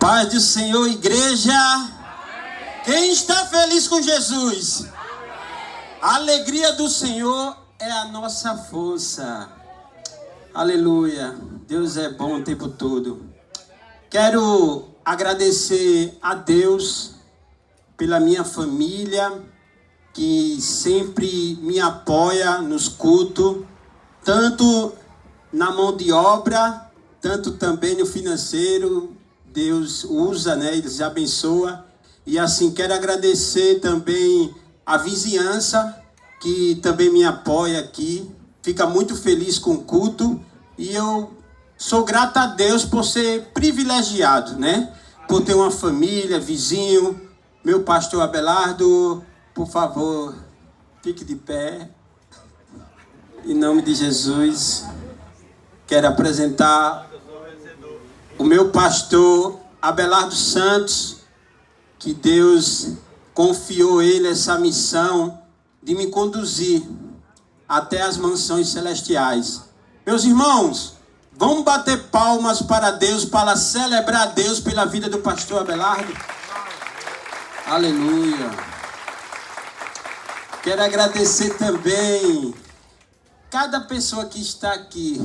Paz do Senhor, igreja. Quem está feliz com Jesus? A alegria do Senhor é a nossa força. Aleluia. Deus é bom o tempo todo. Quero agradecer a Deus pela minha família, que sempre me apoia nos cultos, tanto na mão de obra, tanto também no financeiro. Deus usa, né? Eles abençoa. E assim, quero agradecer também a vizinhança, que também me apoia aqui. Fica muito feliz com o culto. E eu sou grato a Deus por ser privilegiado, né? Por ter uma família, vizinho. Meu pastor Abelardo, por favor, fique de pé. Em nome de Jesus, quero apresentar o meu pastor Abelardo Santos, que Deus confiou ele essa missão de me conduzir até as mansões celestiais. Meus irmãos, vamos bater palmas para Deus, para celebrar a Deus pela vida do pastor Abelardo. Aleluia. Quero agradecer também cada pessoa que está aqui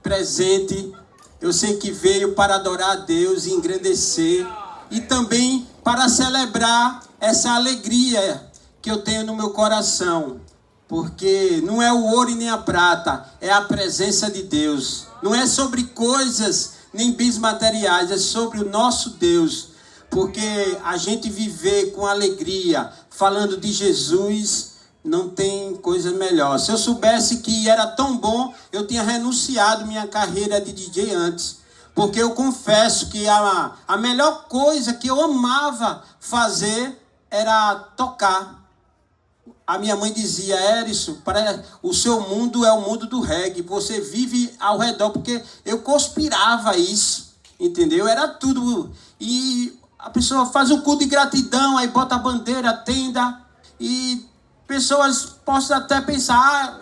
presente. Eu sei que veio para adorar a Deus e engrandecer, e também para celebrar essa alegria que eu tenho no meu coração. Porque não é o ouro e nem a prata, é a presença de Deus. Não é sobre coisas nem bens materiais, é sobre o nosso Deus. Porque a gente viver com alegria, falando de Jesus, não tem coisa melhor. Se eu soubesse que era tão bom, eu tinha renunciado minha carreira de DJ antes. Porque eu confesso que a melhor coisa que eu amava fazer era tocar. A minha mãe dizia: Erickson, o seu mundo é o mundo do reggae. Você vive ao redor, porque eu conspirava isso, entendeu? Era tudo. E a pessoa faz um culto de gratidão, aí bota a bandeira, a tenda, e pessoas possam até pensar: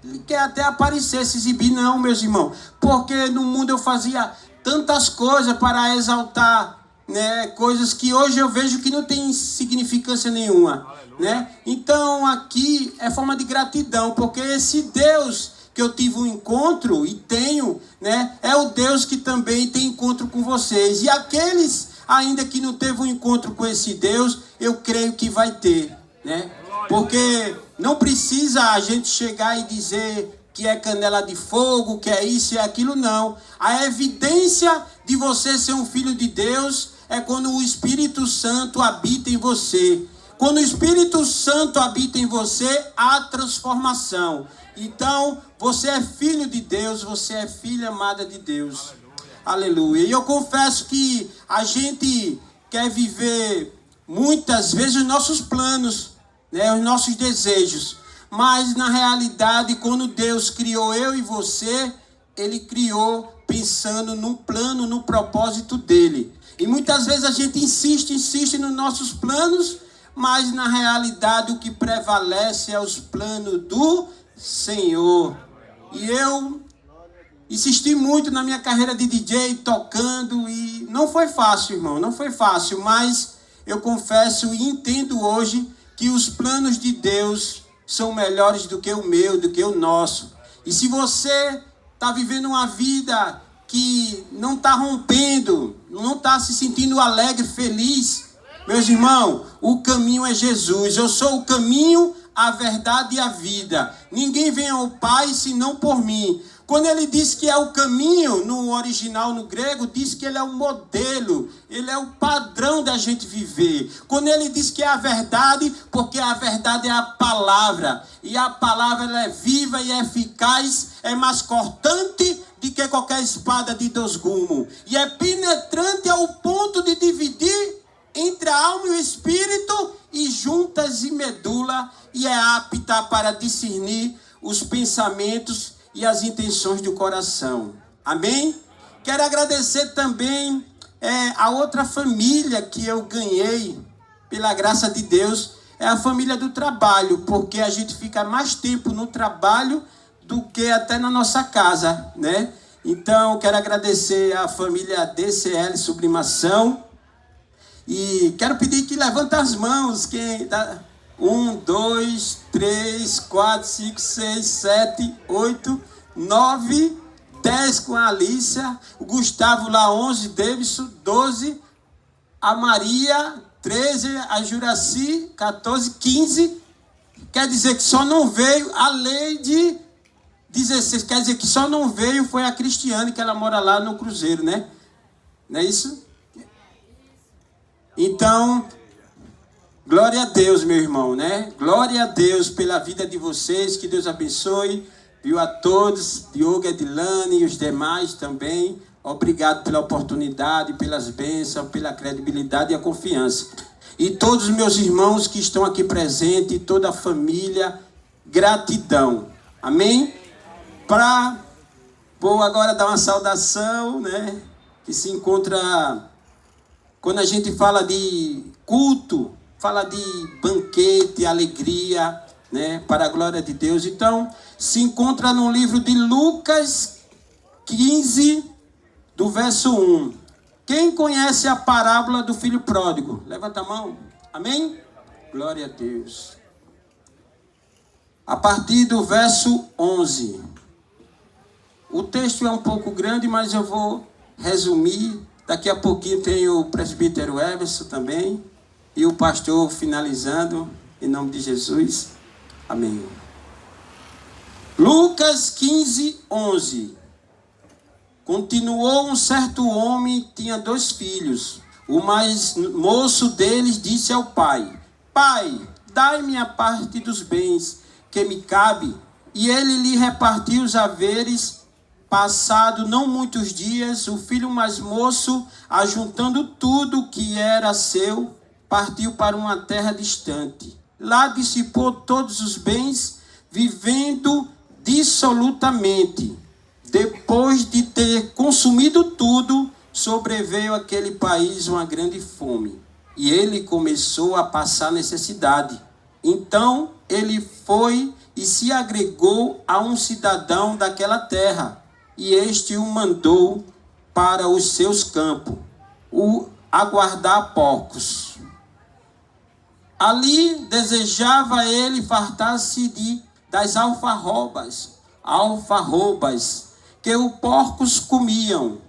ele quer até aparecer, se exibir. Não, meus irmãos, porque no mundo eu fazia tantas coisas para exaltar, né, coisas que hoje eu vejo que não tem significância nenhuma, né? Então aqui é forma de gratidão, porque esse Deus que eu tive um encontro e tenho, né, é o Deus que também tem encontro com vocês. E aqueles ainda que não teve um encontro com esse Deus, eu creio que vai ter, né? Porque não precisa a gente chegar e dizer que é canela de fogo, que é isso e aquilo, não. A evidência de você ser um filho de Deus é quando o Espírito Santo habita em você. Quando o Espírito Santo habita em você, há transformação. Então, você é filho de Deus, você é filha amada de Deus. Aleluia. E eu confesso que a gente quer viver muitas vezes os nossos planos, né, os nossos desejos. Mas na realidade, quando Deus criou eu e você, Ele criou pensando num plano, no propósito dele. E muitas vezes a gente insiste nos nossos planos, mas na realidade o que prevalece é os planos do Senhor. E eu insisti muito na minha carreira de DJ, tocando, e não foi fácil, irmão, não foi fácil, mas eu confesso e entendo hoje que os planos de Deus são melhores do que o meu, do que o nosso. E se você está vivendo uma vida que não está rompendo, não está se sentindo alegre, feliz, meus irmãos, o caminho é Jesus. Eu sou o caminho, a verdade e a vida. Ninguém vem ao Pai senão por mim. Quando ele diz que é o caminho, no original, no grego, diz que ele é o modelo, ele é o padrão da gente viver. Quando ele diz que é a verdade, porque a verdade é a palavra. E a palavra ela é viva e eficaz, é mais cortante do que qualquer espada de 2 gumes. E é penetrante ao ponto de dividir entre a alma e o espírito, e juntas e medula, e é apta para discernir os pensamentos e as intenções do coração. Amém? Quero agradecer também a outra família que eu ganhei, pela graça de Deus, é a família do trabalho, porque a gente fica mais tempo no trabalho do que até na nossa casa, né? Então, quero agradecer à família DCL Sublimação. E quero pedir que levante as mãos. Quem dá? 1, 2, 3, 4, 5, 6, 7, 8, 9, 10 com a Alícia. O Gustavo lá, 11, Davidson, 12. A Maria, 13. A Juraci, 14, 15. Quer dizer que só não veio a Leide, 16. Quer dizer que só não veio foi a Cristiane, que ela mora lá no Cruzeiro, né? Não é isso? Então, glória a Deus, meu irmão, né? Glória a Deus pela vida de vocês, que Deus abençoe, viu, a todos, Diogo, Edilane e os demais também. Obrigado pela oportunidade, pelas bênçãos, pela credibilidade e a confiança. E todos os meus irmãos que estão aqui presentes, toda a família, gratidão. Amém? Vou agora dar uma saudação, né? Que se encontra... Quando a gente fala de culto, fala de banquete, alegria, né, para a glória de Deus. Então, se encontra no livro de Lucas 15, do verso 1. Quem conhece a parábola do filho pródigo? Levanta a mão. Amém? Glória a Deus. A partir do verso 11. O texto é um pouco grande, mas eu vou resumir. Daqui a pouquinho tem o presbítero Everson também. E o pastor finalizando, em nome de Jesus. Amém. Lucas 15, 11. Continuou um certo homem, tinha 2 filhos. O mais moço deles disse ao pai: Pai, dai-me a parte dos bens que me cabe. E ele lhe repartiu os haveres. Passado não muitos dias, o filho mais moço, ajuntando tudo que era seu, partiu para uma terra distante. Lá dissipou todos os bens, vivendo dissolutamente. Depois de ter consumido tudo, sobreveio àquele país uma grande fome. E ele começou a passar necessidade. Então ele foi e se agregou a um cidadão daquela terra. E este o mandou para os seus campos, aguardar porcos. Ali desejava ele fartar-se das alfarrobas, que os porcos comiam,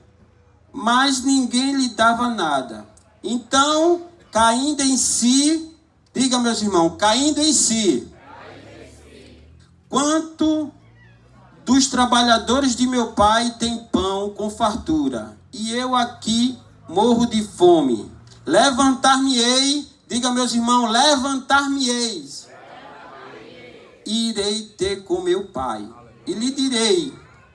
mas ninguém lhe dava nada. Então, caindo em si, diga, meus irmãos, caindo em si, quanto dos trabalhadores de meu pai tem pão com fartura, e eu aqui morro de fome. Levantar-me-ei, diga, meus irmãos, levantar-me-eis, e irei ter com meu pai, e lhe direi: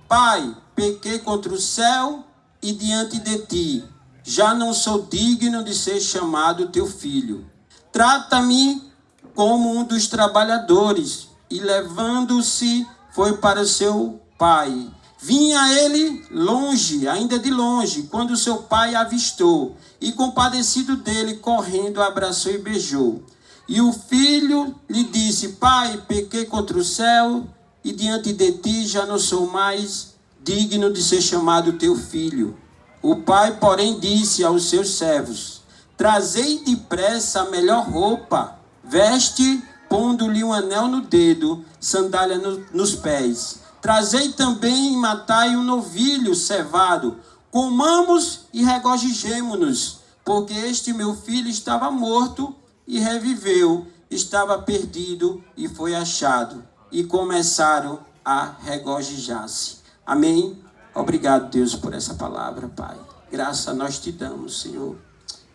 Pai, pequei contra o céu e diante de ti, já não sou digno de ser chamado teu filho. Trata-me como um dos trabalhadores. E levando-se, foi para o seu pai. Vinha ele longe, ainda de longe, quando seu pai avistou, e compadecido dele, correndo, abraçou e beijou. E o filho lhe disse: Pai, pequei contra o céu, e diante de ti já não sou mais digno de ser chamado teu filho. O pai, porém, disse aos seus servos: Trazei depressa a melhor roupa, veste, pondo-lhe um anel no dedo, sandália nos pés. Trazei também e matai um novilho cevado. Comamos e regozijemo-nos, porque este meu filho estava morto e reviveu, estava perdido e foi achado. E começaram a regozijar-se. Amém? Obrigado, Deus, por essa palavra, Pai. Graça nós te damos, Senhor.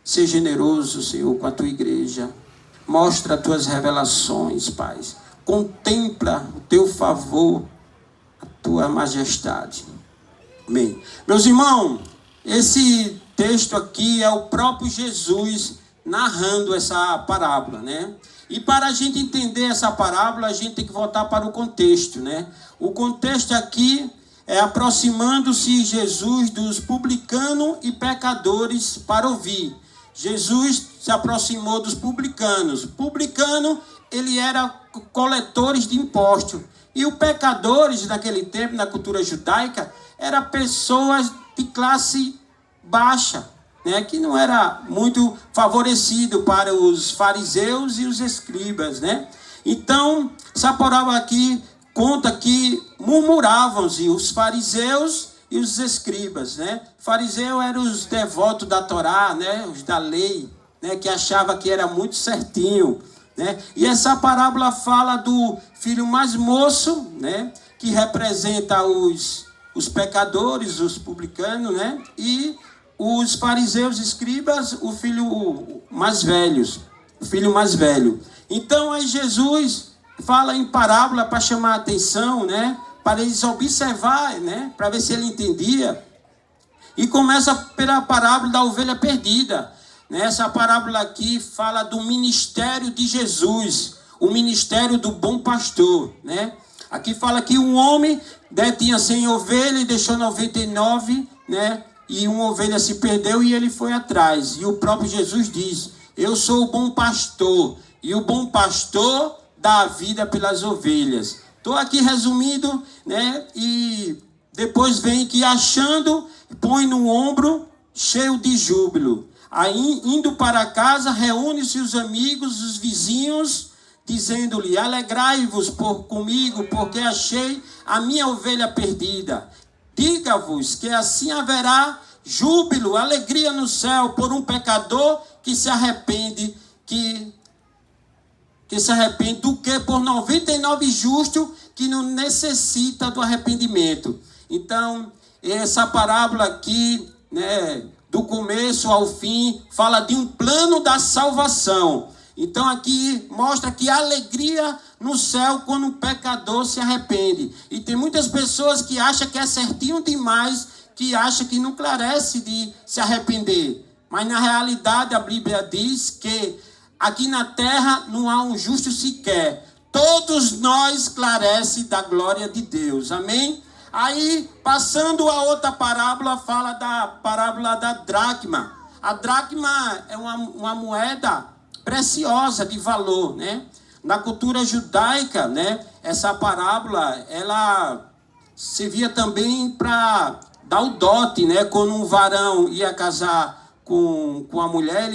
Seja generoso, Senhor, com a tua igreja. Mostra as tuas revelações, Pai. Contempla o teu favor, a tua majestade. Amém. Meus irmãos, esse texto aqui é o próprio Jesus narrando essa parábola, né? E para a gente entender essa parábola, a gente tem que voltar para o contexto, né? O contexto aqui é aproximando-se Jesus dos publicanos e pecadores para ouvir. Jesus se aproximou dos publicanos. Publicano, ele era coletores de impostos. E os pecadores daquele tempo, na cultura judaica, eram pessoas de classe baixa, né, que não era muito favorecido para os fariseus e os escribas, né? Então, essa parábola aqui conta que murmuravam-se os fariseus e os escribas, né? Fariseu eram os devotos da Torá, né? Os da lei, né? Que achava que era muito certinho, né? E essa parábola fala do filho mais moço, né? Que representa os pecadores, os publicanos, né? E os fariseus e escribas, o filho mais velho. Então aí Jesus fala em parábola para chamar a atenção, né? Para eles observar, né? Para ver se ele entendia. E começa pela parábola da ovelha perdida. Né? Essa parábola aqui fala do ministério de Jesus, o ministério do bom pastor, né? Aqui fala que um homem, né, tinha 100 ovelhas e deixou 99, né? E uma ovelha se perdeu e ele foi atrás. E o próprio Jesus diz: eu sou o bom pastor, e o bom pastor dá a vida pelas ovelhas. Estou aqui resumindo, né? E depois vem que achando, põe no ombro, cheio de júbilo. Aí, indo para casa, reúne-se os amigos, os vizinhos, dizendo-lhe: alegrai-vos comigo, porque achei a minha ovelha perdida. Diga-vos que assim haverá júbilo, alegria no céu por um pecador que se arrepende, que se arrepende do que por 99 justos que não necessita do arrependimento. Então, essa parábola aqui, né, do começo ao fim, fala de um plano da salvação. Então aqui mostra que há alegria no céu quando um pecador se arrepende. E tem muitas pessoas que acham que é certinho demais, que acham que não carece de se arrepender. Mas na realidade a Bíblia diz que aqui na terra não há um justo sequer. Todos nós carecem da glória de Deus. Amém? Aí, passando a outra parábola, fala da parábola da dracma. A dracma é uma moeda preciosa, de valor, né? Na cultura judaica, né, essa parábola, ela servia também para dar o dote, né? Quando um varão ia casar com a mulher,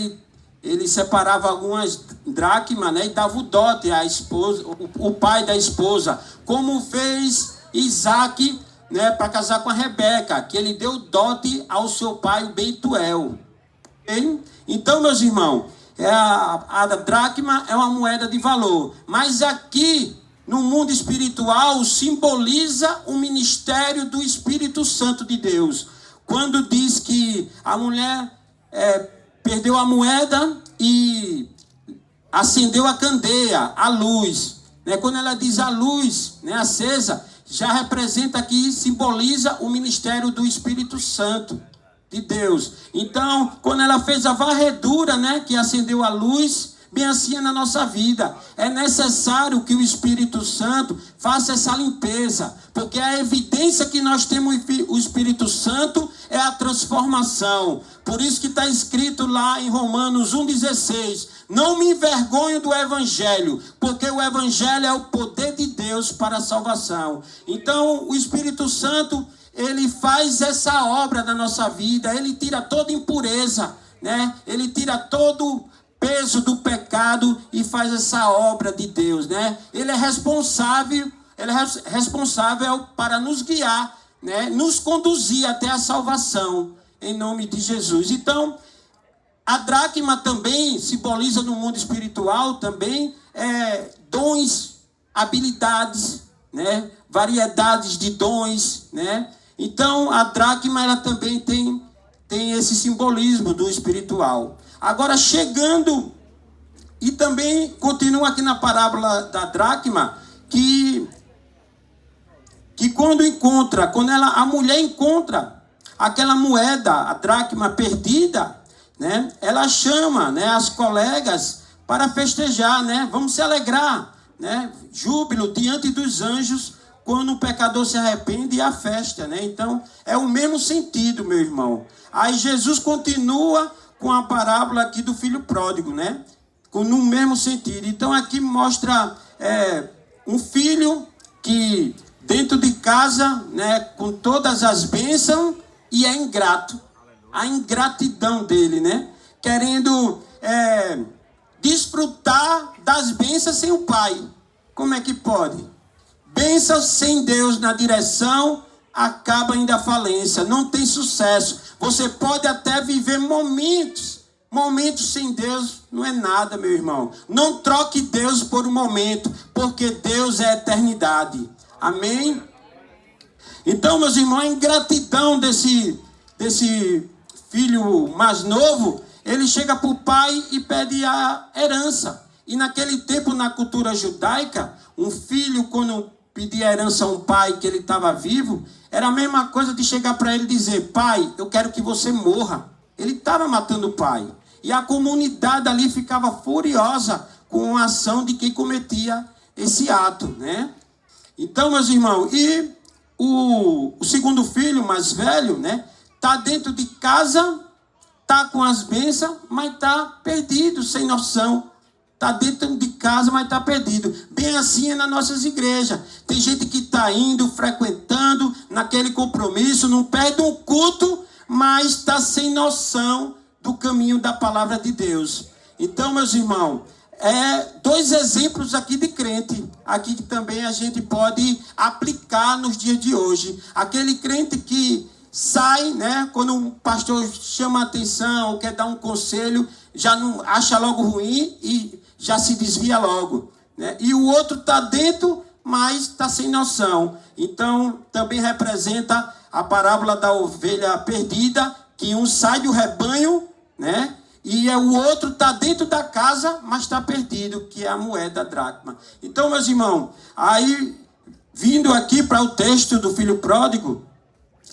ele separava algumas dracmas, né, e dava o dote à esposa, o pai da esposa, como fez Isaac, né, para casar com a Rebeca, que ele deu dote ao seu pai, o Betuel. Então, meus irmãos, a dracma é uma moeda de valor, mas aqui no mundo espiritual simboliza o ministério do Espírito Santo de Deus. Quando diz que a mulher perdeu a moeda e acendeu a candeia, a luz, né? Quando ela diz a luz, né, acesa, já representa aqui, simboliza o ministério do Espírito Santo de Deus. Então, quando ela fez a varredura, né, que acendeu a luz, bem assim é na nossa vida. É necessário que o Espírito Santo faça essa limpeza, porque a evidência que nós temos o Espírito Santo é a transformação. Por isso que está escrito lá em Romanos 1,16: não me envergonho do Evangelho, porque o Evangelho é o poder de Deus para a salvação. Então, o Espírito Santo, ele faz essa obra na nossa vida, ele tira toda impureza, né? Ele tira todo peso do pecado e faz essa obra de Deus, né? Ele é responsável para nos guiar, né? Nos conduzir até a salvação, em nome de Jesus. Então, a dracma também simboliza no mundo espiritual também dons, habilidades, né? Variedades de dons, né? Então, a dracma ela também tem esse simbolismo do espiritual. Agora, chegando, e também continua aqui na parábola da dracma, que quando a mulher encontra aquela moeda, a dracma perdida, né, ela chama, né, as colegas para festejar, né? Vamos se alegrar, né? Júbilo diante dos anjos quando o pecador se arrepende, e a festa, né? Então, é o mesmo sentido, meu irmão. Aí Jesus continua com a parábola aqui do filho pródigo, né? No mesmo sentido. Então, aqui mostra um filho que dentro de casa, né, com todas as bênçãos, e é ingrato. A ingratidão dele, né? Querendo desfrutar das bênçãos sem o pai. Como é que pode? Bênçãos sem Deus na direção, acaba indo à falência, não tem sucesso. Você pode até viver momentos sem Deus, não é nada, meu irmão. Não troque Deus por um momento, porque Deus é eternidade. Amém? Então, meus irmãos, a ingratidão desse filho mais novo, ele chega para o pai e pede a herança. E naquele tempo, na cultura judaica, um filho, quando pedia herança a um pai que ele estava vivo, era a mesma coisa de chegar para ele e dizer: pai, eu quero que você morra. Ele estava matando o pai. E a comunidade ali ficava furiosa com a ação de quem cometia esse ato, né? Então, meus irmãos, e o segundo filho, mais velho, né? Está dentro de casa, está com as bênçãos, mas está perdido, sem noção. Está dentro de casa, mas está perdido. Bem assim é nas nossas igrejas. Tem gente que está indo, frequentando, naquele compromisso, não perde um culto, mas está sem noção do caminho da palavra de Deus. Então, meus irmãos, dois exemplos aqui de crente, aqui que também a gente pode aplicar nos dias de hoje. Aquele crente que sai, né, quando um pastor chama a atenção ou quer dar um conselho, já não acha logo ruim e já se desvia logo, né? E o outro está dentro, mas está sem noção. Então, também representa a parábola da ovelha perdida, que um sai do rebanho, né? E o outro está dentro da casa, mas está perdido, que é a moeda dracma. Então, meus irmãos, aí, vindo aqui para o texto do filho pródigo,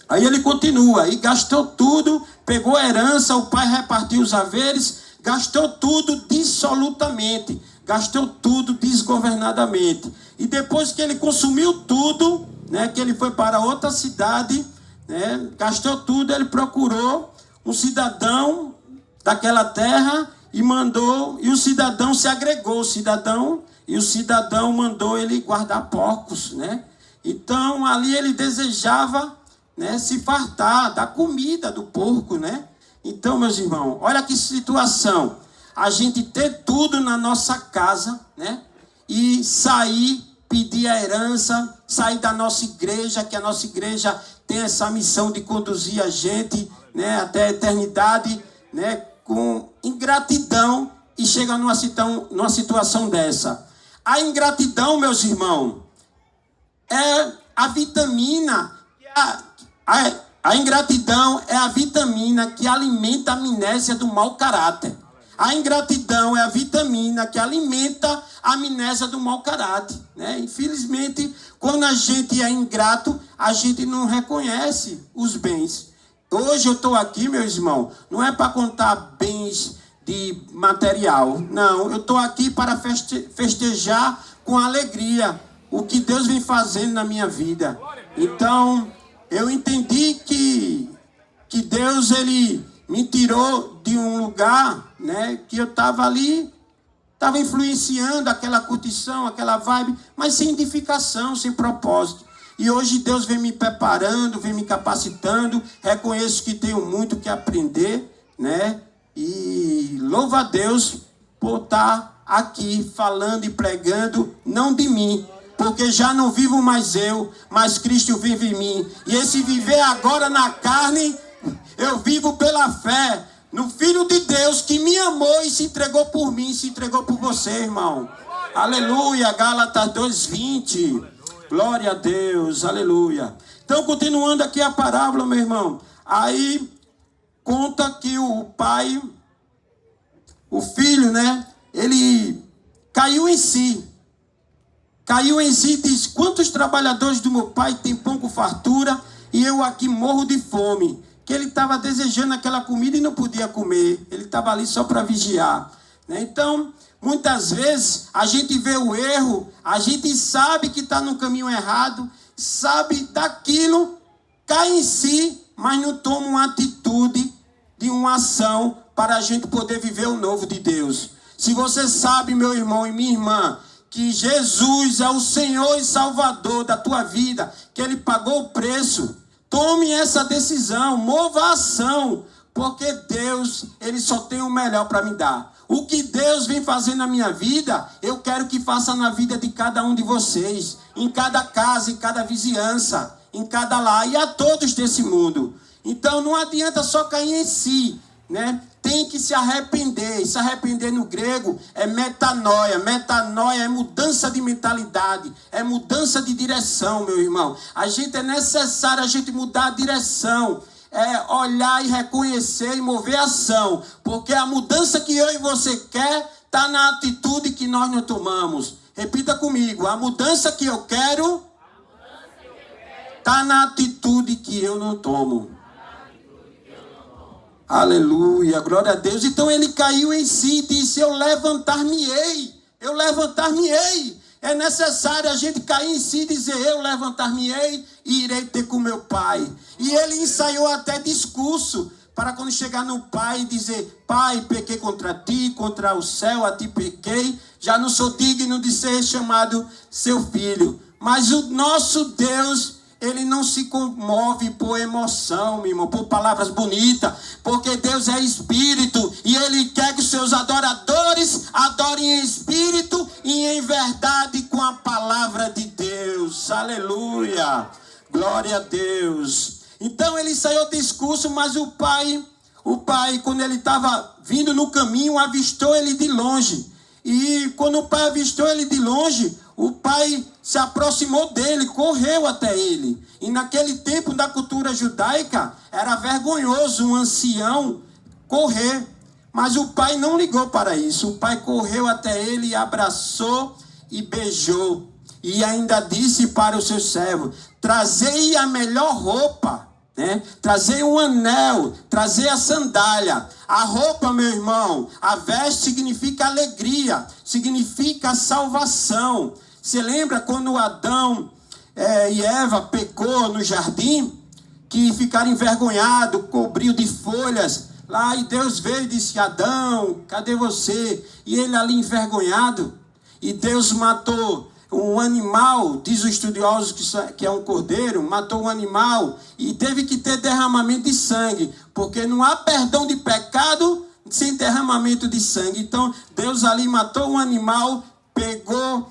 aí ele continua, e gastou tudo, pegou a herança, o pai repartiu os haveres, gastou tudo dissolutamente, gastou tudo desgovernadamente. E depois que ele consumiu tudo, né, que ele foi para outra cidade, né, gastou tudo, ele procurou um cidadão daquela terra e mandou, e o cidadão se agregou, o cidadão mandou ele guardar porcos, né? Então ali ele desejava, né, se fartar da comida do porco, né? Então, meus irmãos, olha que situação. A gente ter tudo na nossa casa, né? E sair, pedir a herança, sair da nossa igreja, que a nossa igreja tem essa missão de conduzir a gente, né, até a eternidade, né, com ingratidão, e chega numa situação dessa. A ingratidão, meus irmãos, é a vitamina, a ingratidão é a vitamina que alimenta a amnésia do mau caráter. A ingratidão é a vitamina que alimenta a amnésia do mau caráter, né? Infelizmente, quando a gente é ingrato, a gente não reconhece os bens. Hoje eu estou aqui, meus irmãos, não é para contar bens de material. Não, eu estou aqui para festejar com alegria o que Deus vem fazendo na minha vida. Então, eu entendi que Deus, ele me tirou de um lugar, né, que eu estava ali, estava influenciando aquela curtição, aquela vibe, mas sem edificação, sem propósito. E hoje Deus vem me preparando, vem me capacitando, reconheço que tenho muito que aprender, né? E louvo a Deus por estar aqui falando e pregando, não de mim, porque já não vivo mais eu, mas Cristo vive em mim. E esse viver agora na carne, eu vivo pela fé no Filho de Deus que me amou e se entregou por mim, se entregou por você, irmão. Aleluia, Gálatas 2:20. Glória a Deus, aleluia. Então, continuando aqui a parábola, meu irmão. Aí, conta que o pai, o filho, né? Ele caiu em si. Caiu em si e diz: quantos trabalhadores do meu pai têm pão com fartura e eu aqui morro de fome? Que ele estava desejando aquela comida e não podia comer. Ele estava ali só para vigiar, né? Então, muitas vezes a gente vê o erro, a gente sabe que está no caminho errado, sabe daquilo, cai em si, mas não toma uma atitude de uma ação para a gente poder viver o novo de Deus. Se você sabe, meu irmão e minha irmã, que Jesus é o Senhor e Salvador da tua vida, que Ele pagou o preço, tome essa decisão, mova a ação, porque Deus, Ele só tem o melhor para me dar. O que Deus vem fazendo na minha vida, eu quero que faça na vida de cada um de vocês, em cada casa, em cada vizinhança, em cada lar e a todos desse mundo. Então não adianta só cair em si, né? Tem que se arrepender. Se arrepender no grego é metanoia. Metanoia é mudança de mentalidade, é mudança de direção, meu irmão. É necessário a gente mudar a direção. É olhar e reconhecer e mover a ação. Porque a mudança que eu e você quer está na atitude que nós não tomamos. Repita comigo. A mudança que eu quero está na atitude que eu não tomo. Aleluia, glória a Deus. Então ele caiu em si e disse: eu levantar-me-ei. Eu levantar-me-ei. É necessário a gente cair em si e dizer: eu levantar-me-ei e irei ter com meu pai. E ele ensaiou até discurso para quando chegar no pai e dizer: pai, pequei contra ti, contra o céu, a ti pequei, já não sou digno de ser chamado seu filho. Mas o nosso Deus, Ele não se comove por emoção, meu irmão, por palavras bonitas, porque Deus é espírito e Ele quer que os seus adoradores adorem em espírito e em verdade com a palavra de Deus. Aleluia, glória a Deus. Então ele saiu do discurso, mas o pai, quando ele estava vindo no caminho, avistou ele de longe. E quando o pai avistou ele de longe, o pai se aproximou dele, correu até ele. E naquele tempo da cultura judaica, era vergonhoso um ancião correr. Mas o pai não ligou para isso. O pai correu até ele, abraçou e beijou. E ainda disse para o seu servo: trazei a melhor roupa, né? Trazei um anel, trazei a sandália. A roupa, meu irmão, a veste significa alegria, significa salvação. Você lembra quando Adão e Eva pecou no jardim? Que ficaram envergonhados, cobriu de folhas. Lá e Deus veio e disse: Adão, cadê você? E ele ali envergonhado. E Deus matou um animal, diz o estudioso que é um cordeiro, matou um animal e teve que ter derramamento de sangue, porque não há perdão de pecado sem derramamento de sangue. Então Deus ali matou um animal, pegou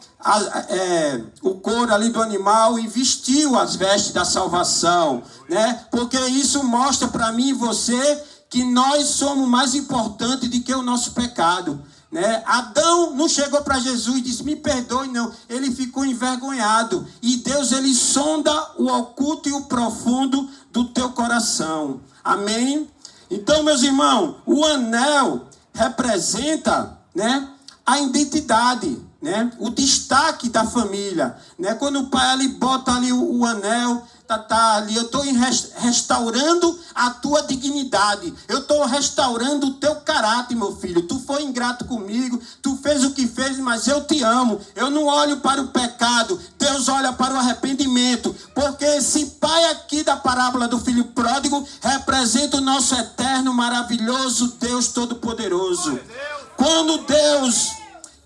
o couro ali do animal e vestiu as vestes da salvação, né? Porque isso mostra para mim e você que nós somos mais importantes do que o nosso pecado, né? Adão não chegou para Jesus e disse: me perdoe, não. Ele ficou envergonhado. E Deus, ele sonda o oculto e o profundo do teu coração. Amém? Então, meus irmãos, o anel representa, né, a identidade, né, o destaque da família, né? Quando o pai ali bota ali o anel, tá ali, eu estou restaurando a tua dignidade, eu estou restaurando o teu caráter, meu filho. Tu foi ingrato comigo, tu fez o que fez, mas eu te amo. Eu não olho para o pecado, Deus olha para o arrependimento, porque esse pai aqui da parábola do filho pródigo representa o nosso eterno, maravilhoso Deus Todo-Poderoso. Quando Deus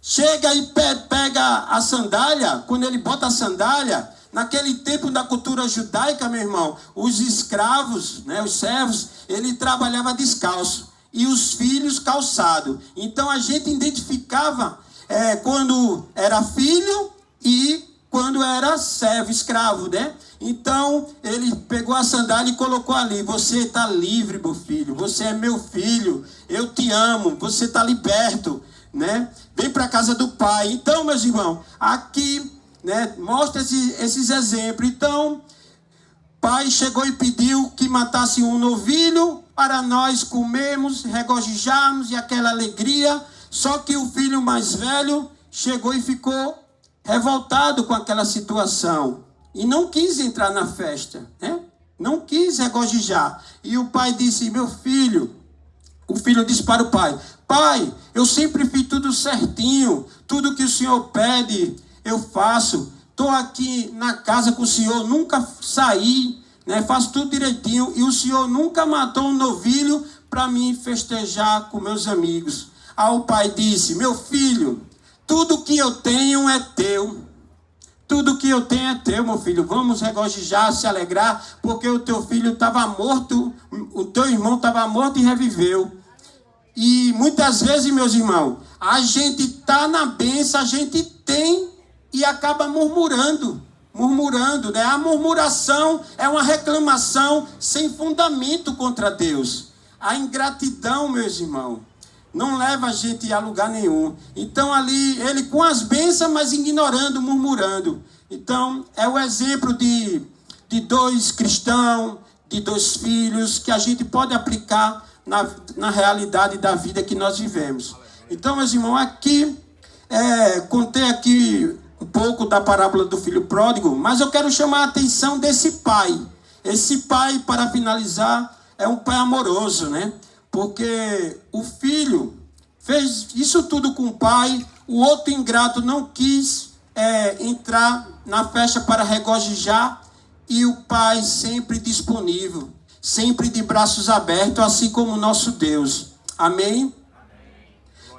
chega e pega a sandália, quando ele bota a sandália, naquele tempo da cultura judaica, meu irmão, os escravos, né, os servos, ele trabalhava descalço e os filhos calçado. Então a gente identificava quando era filho e quando era servo, escravo, né? Então ele pegou a sandália e colocou ali: você está livre, meu filho, você é meu filho, eu te amo, você está liberto, né? Vem para a casa do pai. Então, meus irmãos, aqui, né, mostra esses exemplos. Então, pai chegou e pediu que matasse um novilho para nós comermos, regozijarmos e aquela alegria. Só que o filho mais velho chegou e ficou revoltado com aquela situação e não quis entrar na festa, né? Não quis regozijar. E o pai disse: meu filho, o filho disse para o pai: pai, eu sempre fiz tudo certinho, tudo que o senhor pede eu faço, estou aqui na casa com o senhor, nunca saí, né? Faço tudo direitinho, e o senhor nunca matou um novilho para mim festejar com meus amigos. Aí o pai disse: meu filho, Tudo que eu tenho é teu. Tudo que eu tenho é teu, meu filho. Vamos regozijar, se alegrar, porque o teu filho estava morto, o teu irmão estava morto e reviveu. E muitas vezes, meus irmãos, a gente está na bênção, a gente tem e acaba murmurando, né? A murmuração é uma reclamação sem fundamento contra Deus. A ingratidão, meus irmãos, não leva a gente a lugar nenhum. Então ali, ele com as bênçãos, mas ignorando, murmurando. Então, é o exemplo de dois cristãos, de dois filhos, que a gente pode aplicar na realidade da vida que nós vivemos. Então, meus irmãos, aqui, contei aqui um pouco da parábola do filho pródigo, mas eu quero chamar a atenção desse pai. Esse pai, para finalizar, é um pai amoroso, né? Porque o filho fez isso tudo com o pai, o outro ingrato não quis entrar na festa para regozijar, e o pai sempre disponível, sempre de braços abertos, assim como o nosso Deus. Amém?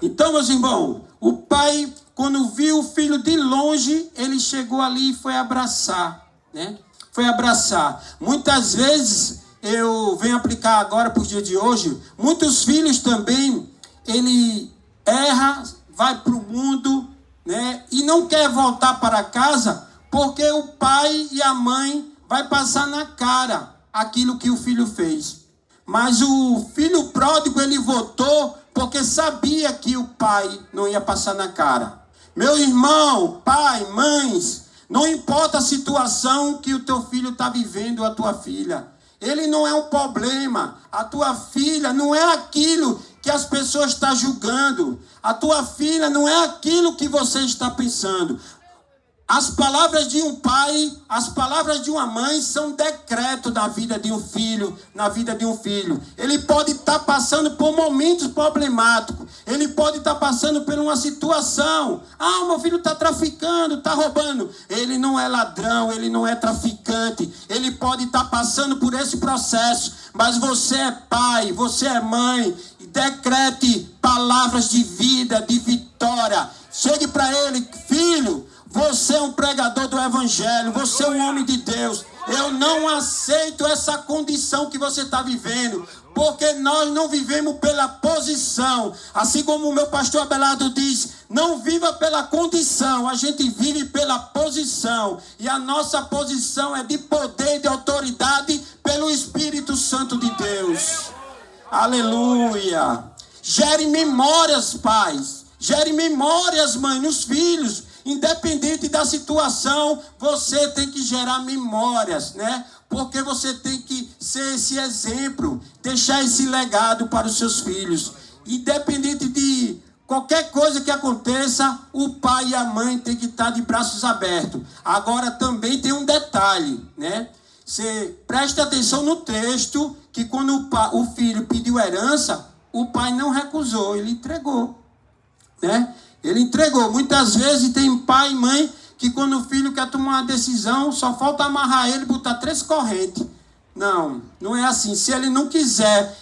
Então, meus irmãos, o pai, quando viu o filho de longe, ele chegou ali e foi abraçar, né? Foi abraçar. Muitas vezes, eu venho aplicar agora para o dia de hoje, muitos filhos também, ele erra, vai para o mundo, né? E não quer voltar para casa, porque o pai e a mãe vai passar na cara aquilo que o filho fez. Mas o filho pródigo, ele voltou porque sabia que o pai não ia passar na cara. Meu irmão, pai, mães, não importa a situação que o teu filho está vivendo, a tua filha, ele não é um problema. A tua filha não é aquilo que as pessoas estão julgando. A tua filha não é aquilo que você está pensando. As palavras de um pai, as palavras de uma mãe são decreto da vida de um filho, na vida de um filho. Ele pode estar passando por momentos problemáticos. Ele pode estar passando por uma situação. Ah, meu filho está traficando, está roubando. Ele não é ladrão, ele não é traficante. Ele pode estar passando por esse processo. Mas você é pai, você é mãe. Decrete palavras de vida, de vitória. Chegue para ele, filho. Você é um pregador do evangelho, você é um homem de Deus. Eu não aceito essa condição que você está vivendo, porque nós não vivemos pela posição. Assim como o meu pastor Abelardo diz, não viva pela condição, a gente vive pela posição. E a nossa posição é de poder e de autoridade pelo Espírito Santo de Deus. Aleluia. Gere memórias, pais. Gere memórias, mãe, nos filhos. Independente da situação, você tem que gerar memórias, né? Porque você tem que ser esse exemplo, deixar esse legado para os seus filhos. Independente de qualquer coisa que aconteça, o pai e a mãe tem que estar de braços abertos. Agora também tem um detalhe, né? Você presta atenção no texto, que quando o filho pediu herança, o pai não recusou, ele entregou, né? Ele entregou. Muitas vezes tem pai e mãe que quando o filho quer tomar uma decisão, só falta amarrar ele e botar 3 correntes. Não, não é assim. Se ele não quiser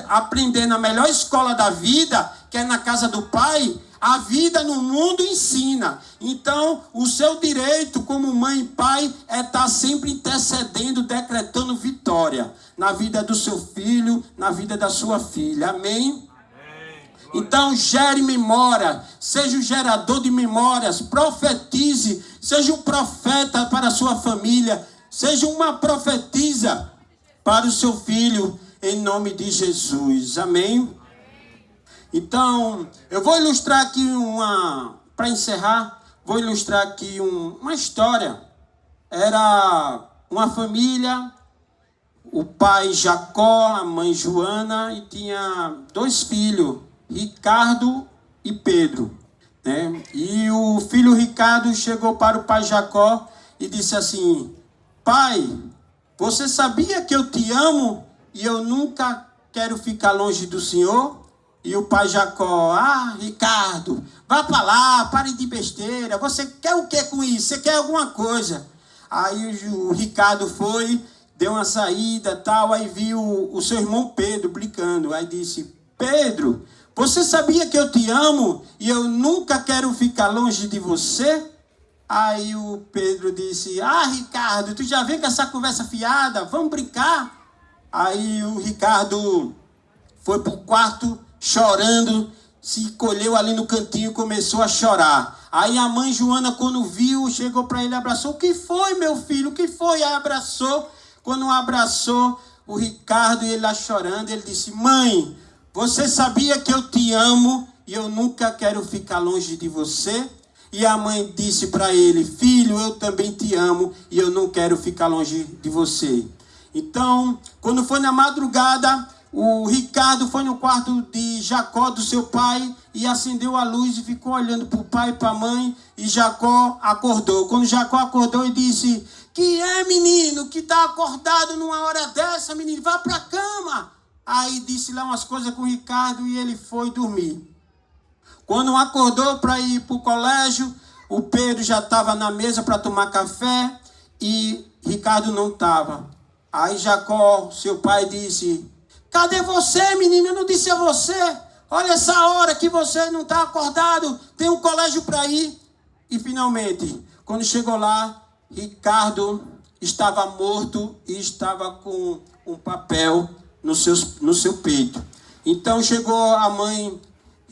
aprender na melhor escola da vida, que é na casa do pai, a vida no mundo ensina. Então, o seu direito como mãe e pai é estar sempre intercedendo, decretando vitória na vida do seu filho, na vida da sua filha. Amém? Então, gere memória, seja um gerador de memórias, profetize, seja um profeta para a sua família, seja uma profetisa para o seu filho, em nome de Jesus. Amém? Então, eu vou ilustrar aqui para encerrar, vou ilustrar aqui uma história. Era uma família, o pai Jacó, a mãe Joana, e tinha 2 filhos, Ricardo e Pedro, né? E o filho Ricardo chegou para o pai Jacó e disse assim: pai, você sabia que eu te amo e eu nunca quero ficar longe do senhor? E o pai Jacó: ah, Ricardo, vá para lá, pare de besteira, você quer o que com isso? Você quer alguma coisa? Aí o Ricardo foi, deu uma saída, tal, aí viu o seu irmão Pedro brincando, aí disse: Pedro, você sabia que eu te amo e eu nunca quero ficar longe de você? Aí o Pedro disse, Ricardo, tu já vem com essa conversa fiada, vamos brincar? Aí o Ricardo foi pro quarto chorando, se encolheu ali no cantinho e começou a chorar. Aí a mãe Joana, quando viu, chegou para ele e abraçou. O que foi, meu filho? O que foi? Aí abraçou. Quando abraçou o Ricardo e ele lá chorando, ele disse, mãe, você sabia que eu te amo e eu nunca quero ficar longe de você? E a mãe disse para ele, filho, eu também te amo e eu não quero ficar longe de você. Então, quando foi na madrugada, o Ricardo foi no quarto de Jacó, do seu pai, e acendeu a luz e ficou olhando para o pai e para a mãe, e Jacó acordou. Quando Jacó acordou e disse, que é, menino, que está acordado numa hora dessa, menino, vá para a cama. Aí disse lá umas coisas com o Ricardo e ele foi dormir. Quando acordou para ir para o colégio, o Pedro já estava na mesa para tomar café e Ricardo não estava. Aí Jacó, seu pai, disse, cadê você, menino? Eu não disse a você. Olha essa hora que você não está acordado. Tem um colégio para ir. E finalmente, quando chegou lá, Ricardo estava morto e estava com um papel no seu peito. Então chegou a mãe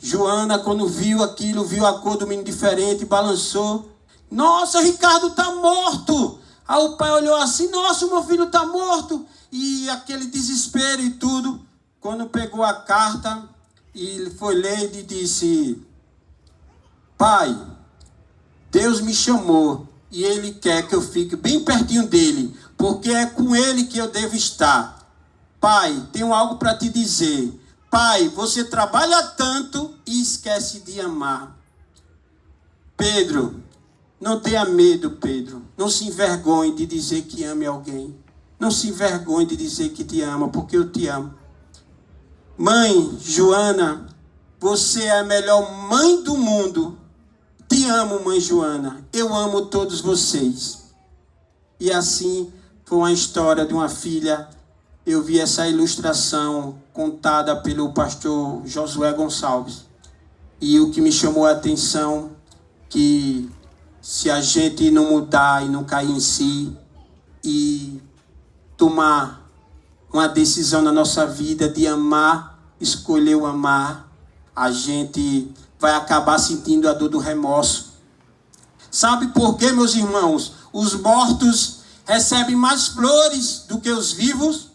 Joana, quando viu aquilo, viu a cor do menino diferente, balançou. Nossa, Ricardo está morto. Aí o pai olhou assim, nossa, o meu filho está morto. E aquele desespero e tudo. Quando pegou a carta, e ele foi ler e disse, pai, Deus me chamou e Ele quer que eu fique bem pertinho dEle, porque é com Ele que eu devo estar. Pai, tenho algo para te dizer. Pai, você trabalha tanto e esquece de amar. Pedro, não tenha medo, Pedro. Não se envergonhe de dizer que ame alguém. Não se envergonhe de dizer que te ama, porque eu te amo. Mãe Joana, você é a melhor mãe do mundo. Te amo, mãe Joana. Eu amo todos vocês. E assim foi uma história de uma filha. Eu vi essa ilustração contada pelo pastor Josué Gonçalves. E o que me chamou a atenção, que se a gente não mudar e não cair em si e tomar uma decisão na nossa vida de amar, escolher o amar, a gente vai acabar sentindo a dor do remorso. Sabe por quê, meus irmãos? Os mortos recebem mais flores do que os vivos?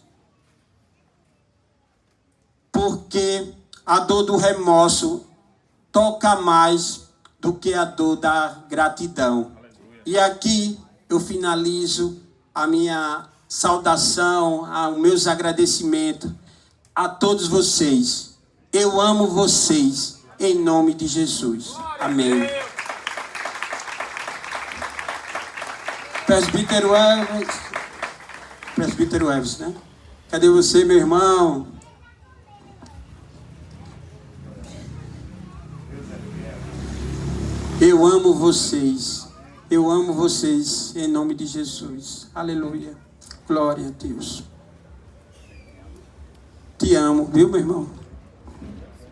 Porque a dor do remorso toca mais do que a dor da gratidão. E aqui eu finalizo a minha saudação, os meus agradecimentos a todos vocês. Eu amo vocês, em nome de Jesus. Amém. Presbítero Eves, né? Cadê você, meu irmão? Eu amo vocês. Eu amo vocês, em nome de Jesus. Aleluia. Glória a Deus. Te amo, viu, meu irmão?